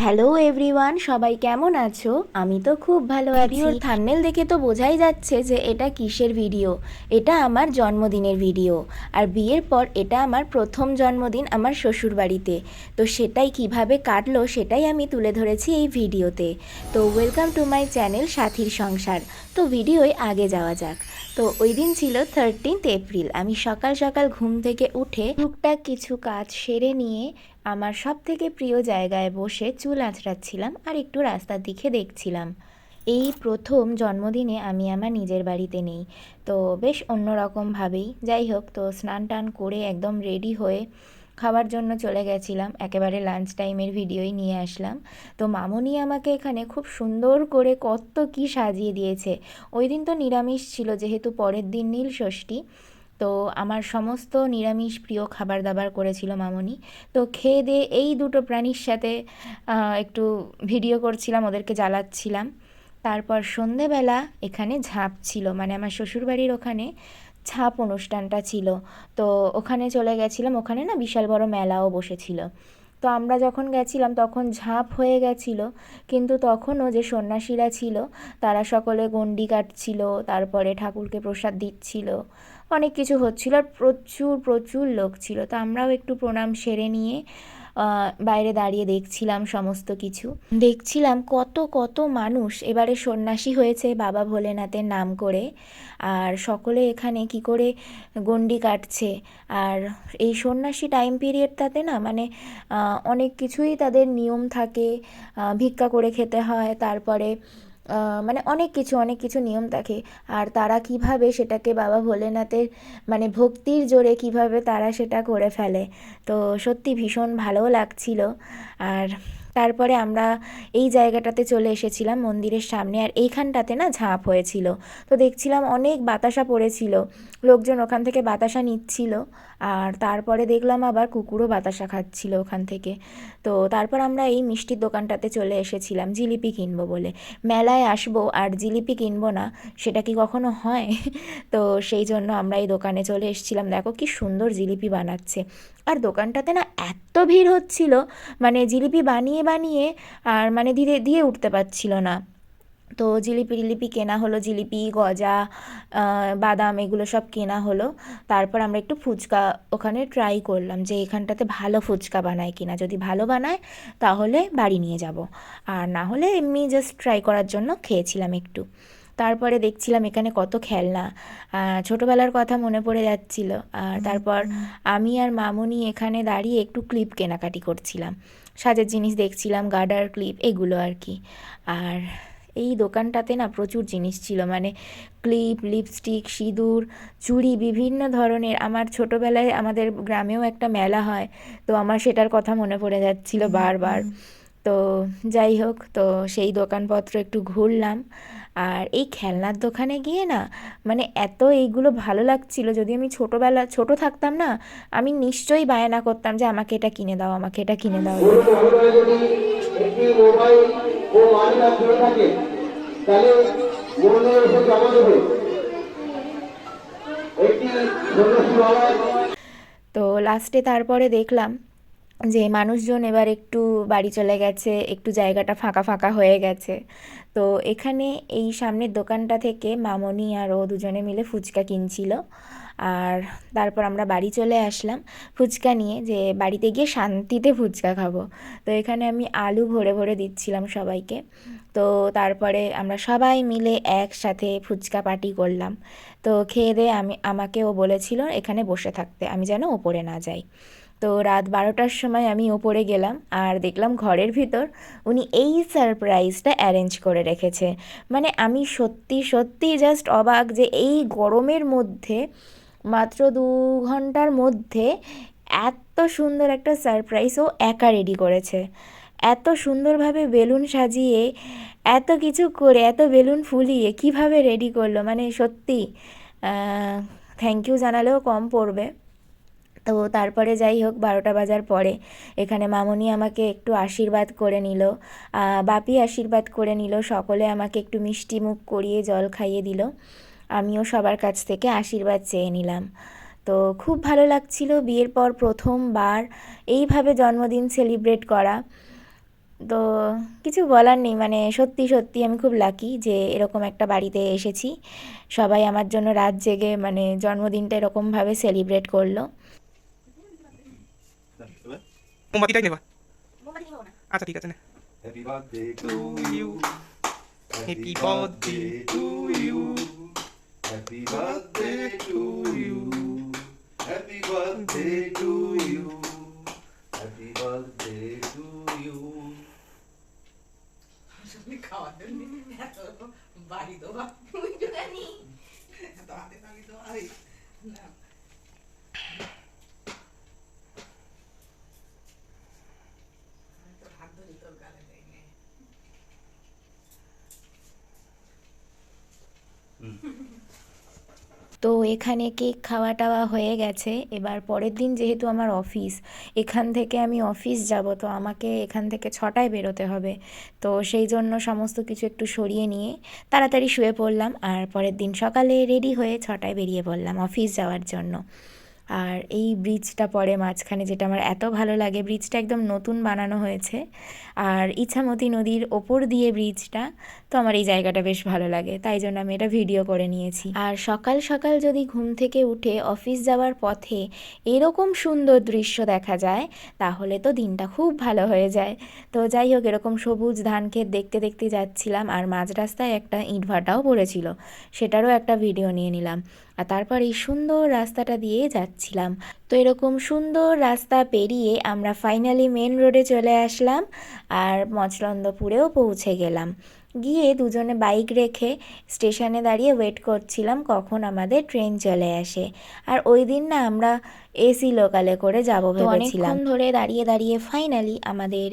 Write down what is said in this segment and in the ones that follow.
Hello everyone, সবাই কেমন আছো? আমি তো খুব ভালো আছি। ভিডিওর থাম্বনেল দেখে তো বোঝাই যাচ্ছে যে এটা কিসের ভিডিও। এটা আমার জন্মদিনের ভিডিও। আর বিয়ের পর এটা আমার প্রথম জন্মদিন আমার শ্বশুর বাড়িতে। তো সেটাই কিভাবে কাটলো সেটাই আমি তুলে ধরেছি এই ভিডিওতে। তো ওয়েলকাম টু মাই চ্যানেল সাথীর সংসার। তো ভিডিওয় আগে যাওয়া যাক। তো ওই দিন ছিল 13th এপ্রিল। আমি সকাল সকাল ঘুম থেকে উঠে টুকটাক কিছু কাজ সেরে নিয়ে আমার সব থেকে প্রিয় জায়গায় বসে চুল আঁচড়াচ্ছিলাম আর একটু রাস্তার দিকে দেখছিলাম। এই প্রথম জন্মদিনে আমি আমার নিজের বাড়িতে নেই। তো বেশ অন্যরকমভাবেই যাই হোক, তো স্নান টান করে একদম রেডি হয়ে খাওয়ার জন্য চলে গেছিলাম। একেবারে লাঞ্চ টাইমের ভিডিওই নিয়ে আসলাম। তো মামুনি আমাকে এখানে খুব সুন্দর করে কত কি সাজিয়ে দিয়েছে। ওই দিন তো নিরামিষ ছিল, যেহেতু পরের দিন নীল ষষ্ঠী। তো আমার সমস্ত নিরামিষ প্রিয় খাবার দাবার করেছিল মামনি। তো খেয়ে দিয়ে এই দুটো প্রাণীর সাথে একটু ভিডিও করছিলাম, ওদেরকে জ্বালাচ্ছিলাম। তারপর সন্ধেবেলা এখানে ঝাঁপ ছিল, মানে আমার শ্বশুরবাড়ির ওখানে ছাপ অনুষ্ঠানটা ছিল। তো ওখানে চলে গেছিলাম। ওখানে না বিশাল বড় মেলাও বসেছিল। তো আমরা যখন গেছিলাম তখন ঝাঁপ হয়ে গেছিল, কিন্তু তখনও যে সন্ন্যাসীরা ছিল তারা সকলে গণ্ডি কাটছিল, তারপরে ঠাকুরকে প্রসাদ দিচ্ছিল, অনেক কিছু হচ্ছিল। আর প্রচুর প্রচুর লোক ছিল। তো আমরাও একটু প্রণাম সেরে নিয়ে বাইরে দাঁড়িয়ে দেখছিলাম সমস্ত কিছু। দেখছিলাম কত কত মানুষ এবারে সন্ন্যাসী হয়েছে বাবা ভোলেনাথের নাম করে। আর সকলে এখানে কি করে গণ্ডি কাটছে। আর এই সন্ন্যাসী টাইম পিরিয়ডটাতে না, মানে অনেক কিছুই তাদের নিয়ম থাকে। ভিক্ষা করে খেতে হয়, তারপরে মানে অনেক কিছু নিয়ম থাকে। আর তারা কিভাবে সেটাকে বাবা ভোলেনাথের মানে ভক্তির জোরে কিভাবে তারা সেটা করে ফেলে। তো সত্যি ভীষণ ভালোও লাগছিল। আর তারপরে আমরা এই জায়গাটাতে চলে এসেছিলাম মন্দিরের সামনে। আর এইখানটাতে না ঝাঁপ হয়েছিল। তো দেখছিলাম অনেক বাতাসা পড়েছিল, লোকজন ওখান থেকে বাতাসা নিচ্ছিল। আর তারপরে দেখলাম আবার কুকুরও বাতাসা খাচ্ছিল ওখান থেকে। তো তারপর আমরা এই মিষ্টির দোকানটাতে চলে এসেছিলাম জিলিপি কিনবো বলে। মেলায় আসবো আর জিলিপি কিনবো না, সেটা কি কখনো হয়? তো সেই জন্য আমরা এই দোকানে চলে এসেছিলাম। দেখো কি সুন্দর জিলিপি বানাচ্ছে। আর দোকানটাতে না এত ভিড় হচ্ছিল, মানে জিলিপি বানিয়ে বানিয়ে আর মানে ধীরে দিয়ে উঠতে পারছিল না। তো জিলিপি টিলিপি কেনা হলো, জিলিপি গজা বাদাম এগুলো সব কেনা হলো। তারপর আমরা একটু ফুচকা ওখানে ট্রাই করলাম যে এখানটাতে ভালো ফুচকা বানায় কিনা। যদি ভালো বানায় তাহলে বাড়ি নিয়ে যাব, আর না হলে এমনি জাস্ট ট্রাই করার জন্য খেয়েছিলাম একটু। তারপরে দেখছিলাম এখানে কত খেলনা, ছোটোবেলার কথা মনে পড়ে যাচ্ছিল। আর তারপর আমি আর মামুনি এখানে দাঁড়িয়ে একটু ক্লিপ কেনাকাটি করছিলাম, সাজের জিনিস দেখছিলাম, গার্ডার ক্লিপ এগুলো আর কি। আর এই দোকানটাতে না প্রচুর জিনিস ছিল, মানে ক্লিপ, লিপস্টিক, সিঁদুর, চুড়ি, বিভিন্ন ধরনের। আমার ছোটোবেলায় আমাদের গ্রামেও একটা মেলা হয়, তো আমার সেটার কথা মনে পড়ে যাচ্ছিল বারবার। তো যাই হোক, তো সেই দোকানপত্র একটু ঘুরলাম। আর এই খেলনার দোকানে গিয়ে না, মানে এত এইগুলো ভালো লাগছিল। যদি আমি ছোট থাকতাম না, আমি নিশ্চয়ই বায়না করতাম যে আমাকে এটা কিনে দাও, আমাকে এটা কিনে দাও বলে। একটি মোবাইল ও মানি ব্যাগ ধরে থাকে, তাহলে মনে এসে জমা দেবে একটি তো লাস্টে তারপরে দেখলাম যে মানুষজন এবার একটু বাড়ি চলে গেছে, একটু জায়গাটা ফাঁকা ফাঁকা হয়ে গেছে। তো এখানে এই সামনের দোকানটা থেকে মামনি আর ও দুজনে মিলে ফুচকা কিনছিল। আর তারপর আমরা বাড়ি চলে আসলাম ফুচকা নিয়ে, যে বাড়িতে গিয়ে শান্তিতে ফুচকা খাবো। তো এখানে আমি আলু ভরে ভরে দিচ্ছিলাম সবাইকে। তো তারপরে আমরা সবাই মিলে একসাথে ফুচকা পার্টি করলাম। তো খেয়ে দিয়ে আমাকেও বলেছিল এখানে বসে থাকতে, আমি যেন ওপরে না যাই। তো রাত 12টার সময় আমি ওপরে গেলাম আর দেখলাম ঘরের ভিতর উনি এই সারপ্রাইজটা অ্যারেঞ্জ করে রেখেছে। মানে আমি সত্যি সত্যি জাস্ট অবাক যে এই গরমের মধ্যে মাত্র 2 ঘন্টার মধ্যে এত সুন্দর একটা সারপ্রাইজ ও একা রেডি করেছে। এত সুন্দরভাবে বেলুন সাজিয়ে, এত কিছু করে, এত বেলুন ফুলিয়ে কিভাবে রেডি করলো, মানে সত্যি থ্যাংক ইউ জানালেও কম পড়বে। তো তারপরে যাই হোক, 12টা বাজার পরে এখানে মামনি আমাকে একটু আশীর্বাদ করে নিল, বাপি আশীর্বাদ করে নিল, সকলে আমাকে একটু মিষ্টি মুখ করিয়ে জল খাইয়ে দিল। আমিও সবার কাছ থেকে আশীর্বাদ চেয়ে নিলাম। তো খুব ভালো লাগছিল বিয়ের পর প্রথমবার এইভাবে জন্মদিন সেলিব্রেট করা। তো কিছু বলার নেই, মানে সত্যি সত্যি আমি খুব লাকি যে এরকম একটা বাড়িতে এসেছি। সবাই আমার জন্য রাত জেগে মানে জন্মদিনটা এরকমভাবে সেলিব্রেট করলো। মোমবাতিটাই নেবা। আচ্ছা ঠিক আছে না। Happy birthday to you, happy birthday to you, happy birthday to you, happy birthday to you, happy birthday to you. খাওয়ার জন্য এত বাড়ি দেওয়া এত হাতে তালি দেওয়া না। হাত ধরি তোর গালে দেয়নি। তো এখানে কেক খাওয়া টাওয়া হয়ে গেছে। এবার পরের দিন যেহেতু আমার অফিস, এখান থেকে আমি অফিস যাব, তো আমাকে এখান থেকে 6টায় বেরোতে হবে। তো সেই জন্য সমস্ত কিছু একটু সরিয়ে নিয়ে তাড়াতাড়ি শুয়ে পড়লাম, আর পরের দিন সকালে রেডি হয়ে 6টায় বেরিয়ে পড়লাম অফিস যাওয়ার জন্য। আর এই ব্রিজটা পড়ে মাঝখানে, যেটা আমার এত ভালো লাগে। ব্রিজটা একদম নতুন বানানো হয়েছে, আর ইছামতি নদীর ওপর দিয়ে ব্রিজটা। তো আমার এই জায়গাটা বেশ ভালো লাগে, তাই জন্য আমি এটা ভিডিও করে নিয়েছি। আর সকাল সকাল যদি ঘুম থেকে উঠে অফিস যাওয়ার পথে এরকম সুন্দর দৃশ্য দেখা যায়, তাহলে তো দিনটা খুব ভালো হয়ে যায়। তো যাই হোক, এরকম সবুজ ধান ক্ষেত দেখতে দেখতে যাচ্ছিলাম, আর মাঝ রাস্তায় একটা ইটভাটাও পড়েছিল, সেটারও একটা ভিডিও নিয়ে নিলাম। আর তারপর এই সুন্দর রাস্তাটা দিয়ে যাচ্ছিলাম। তো এরকম সুন্দর রাস্তা পেরিয়ে আমরা ফাইনালি মেন রোডে চলে আসলাম, আর মচলন্দপুরেও পৌঁছে গেলাম। গিয়ে দুজনে বাইক রেখে স্টেশনে দাঁড়িয়ে ওয়েট করছিলাম কখন আমাদের ট্রেন চলে আসে। আর ওই দিন না আমরা এসি লোকালে করে যাব ভেবেছিলাম। অনেকক্ষণ ধরে দাঁড়িয়ে দাঁড়িয়ে ফাইনালি আমাদের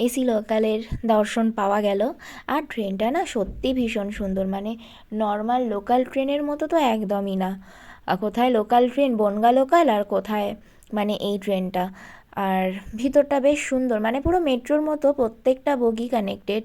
এসি লোকালের দর্শন পাওয়া গেল। আর ট্রেনটা না সত্যি ভীষণ সুন্দর, মানে নর্মাল লোকাল ট্রেনের মতো তো একদমই না। কোথায় লোকাল ট্রেন, বনগাঁ লোকাল, আর কোথায় মানে এই ট্রেনটা। আর ভিতরটা বেশ সুন্দর, মানে পুরো মেট্রোর মতো প্রত্যেকটা বগি কানেক্টেড।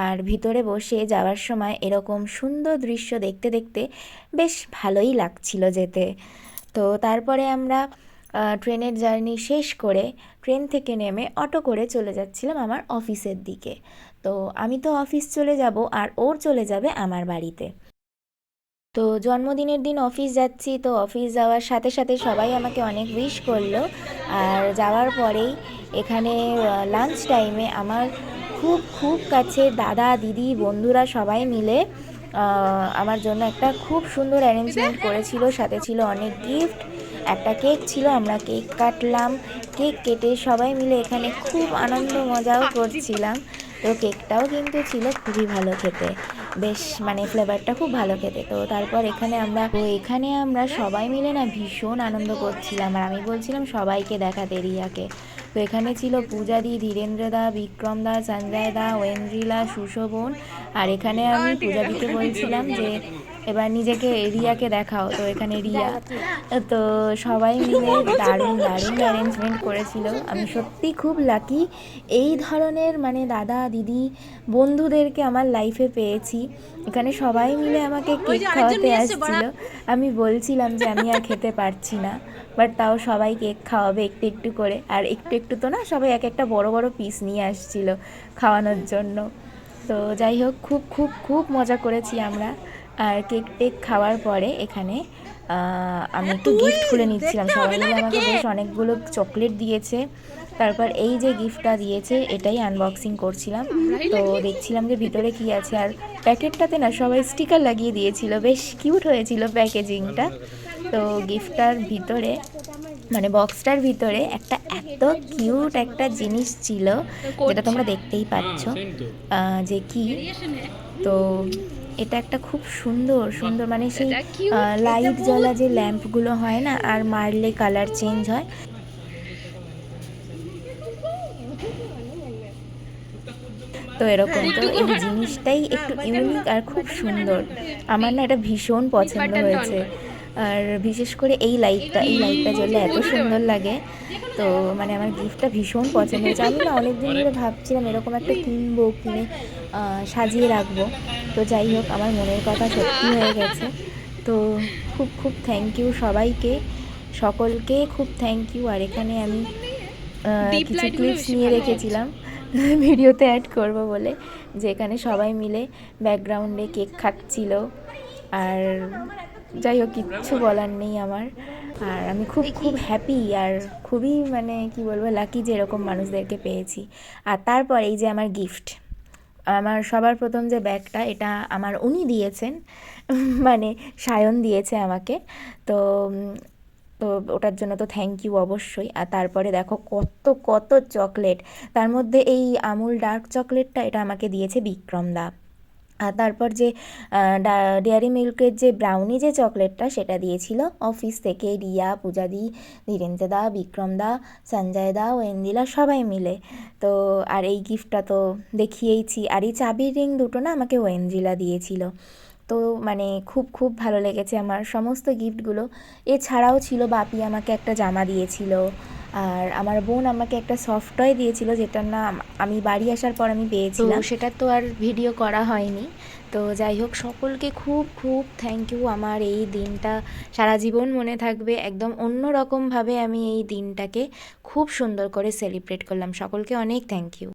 আর ভিতরে বসে যাওয়ার সময় এরকম সুন্দর দৃশ্য দেখতে দেখতে বেশ ভালোই লাগছিল যেতে। তো তারপরে আমরা ট্রেনের জার্নি শেষ করে ট্রেন থেকে নেমে অটো করে চলে যাচ্ছিলাম আমার অফিসের দিকে। তো আমি তো অফিস চলে যাব, আর ওর চলে যাবে আমার বাড়িতে। তো জন্মদিনের দিন অফিস যাচ্ছি, তো অফিস যাওয়ার সাথে সাথে সবাই আমাকে অনেক উইশ করলো। আর যাওয়ার পরেই এখানে লাঞ্চ টাইমে আমার খুব খুব কাছের দাদা দিদি বন্ধুরা সবাই মিলে আমার জন্য একটা খুব সুন্দর অ্যারেঞ্জমেন্ট করেছিল। সাথে ছিল অনেক গিফট, একটা কেক ছিল, আমরা কেক কাটলাম। কেক কেটে সবাই মিলে এখানে খুব আনন্দ মজাও করছিলাম। তো কেকটাও কিন্তু ছিল খুবই ভালো খেতে, বেশ মানে ফ্লেভারটা খুব ভালো খেতে। তো তারপর এখানে আমরা সবাই মিলে না ভীষণ আনন্দ করছিলাম, আর আমি বলছিলাম সবাইকে দেখাতে রিয়াকে। তো এখানে ছিল পূজাদি, ধীরেন্দ্রদা, বিক্রমদা, সঞ্জয়দা, ওয়েন্দ্রিলা, সুশোভন। আর এখানে আমি পূজাদিকে বলছিলাম যে এবার নিজেকে রিয়াকে দেখাও। তো এখানে রিয়া। তো সবাই মিলে দারুণ দারুণ অ্যারেঞ্জমেন্ট করেছিল। আমি সত্যি খুব লাকি, এই ধরনের মানে দাদা দিদি বন্ধুদেরকে আমার লাইফে পেয়েছি। এখানে সবাই মিলে আমাকে কেক খাওয়াতে আসছিল। আমি বলছিলাম যে আমি আর খেতে পারছি না, বাট তাও সবাই কেক খাওয়াবে একটু একটু করে। আর একটু একটু তো না, সবাই এক একটা বড় বড় পিস নিয়ে আসছিল খাওয়ানোর জন্য। তো যাই হোক, খুব খুব খুব মজা করেছি আমরা। আর কেক টেক খাওয়ার পরে এখানে আমি একটু গিফট খুলে নিচ্ছিলাম। সবাই মিলে আমাকে বেশ অনেকগুলো চকলেট দিয়েছে। তারপর এই যে গিফটটা দিয়েছে এটাই আনবক্সিং করছিলাম। তো দেখছিলাম যে ভিতরে কি আছে। আর প্যাকেটটাতে না সবাই স্টিকার লাগিয়ে দিয়েছিল, বেশ কিউট হয়েছিল প্যাকেজিংটা। তো গিফটটার ভিতরে মানে বক্সটার ভিতরে একটা এত কিউট একটা জিনিস ছিল, যেটা তোমরা দেখতেই পাচ্ছ যে কি। তো এটা একটা খুব সুন্দর সুন্দর মানে সেই লাইট জ্বলা যে ল্যাম্পগুলো হয় না, আর মারলে কালার চেঞ্জ হয়। তো এরকম, তো এই জিনিসটাই একটু ইউনিক আর খুব সুন্দর। আমার না এটা ভীষণ পছন্দ হয়েছে। আর বিশেষ করে এই লাইটটা জ্বললে এত সুন্দর লাগে। তো মানে আমার গিফটটা ভীষণ পছন্দ হয়েছে। আমি না অনেক দিন ধরে ভাবছিলাম এরকম একটা কিনে সাজিয়ে রাখবো। তো যাই হোক, আমার মনের কথা সত্যি হয়ে গেছে। তো খুব খুব থ্যাংক ইউ সবাইকে, সকলকে খুব থ্যাংক ইউ। আর এখানে আমি কিছু ক্লিপস নিয়ে রেখেছিলাম, ভিডিওতে অ্যাড করব বলে, যে এখানে সবাই মিলে ব্যাকগ্রাউন্ডে কেক খাচ্ছিল। আর যাই হোক, কিচ্ছু বলার নেই আমার। আর আমি খুব খুব হ্যাপি, আর খুবই মানে কি বলবো, লাকি যে এরকম মানুষদেরকে পেয়েছি। আর তারপর এই যে আমার গিফট, আমার সবার প্রথম যে ব্যাগটা, এটা আমার উনি দিয়েছেন, মানে সায়ন দিয়েছে আমাকে। তো তো ওটার জন্য তো থ্যাংক ইউ অবশ্যই। আর তারপরে দেখো কত কত চকলেট, তার মধ্যে এই আমুল ডার্ক চকলেটটা এটা আমাকে দিয়েছে বিক্রম দা। আর তারপর যে ডেয়ারি মিল্কের যে ব্রাউনি যে চকলেটটা, সেটা দিয়েছিল অফিস থেকে রিয়া, পূজাদি, ধীরেন্দ্রদা, বিক্রমদা, সঞ্জয়দা, ওয়েন্দিলা সবাই মিলে। তো আর এই গিফটটা তো দেখিয়েইছি। আর এই চাবির রিং দুটো না আমাকে ওয়েন্দ্রিলা দিয়েছিল। তো মানে খুব খুব ভালো লেগেছে আমার সমস্ত গিফটগুলো। এছাড়াও ছিল, বাপি আমাকে একটা জামা দিয়েছিল, আর আমার বোন আমাকে একটা সফট টয় দিয়েছিল, যেটার নাম আমি বাড়ি আসার পর আমি পেয়েছিলাম। তো সেটা তো আর ভিডিও করা হয়নি। তো যাই হোক, সকলকে খুব খুব থ্যাংক ইউ। আমার এই দিনটা সারা জীবন মনে থাকবে। একদম অন্য রকমভাবে আমি এই দিনটাকে খুব সুন্দর করে সেলিব্রেট করলাম। সকলকে অনেক থ্যাংক ইউ।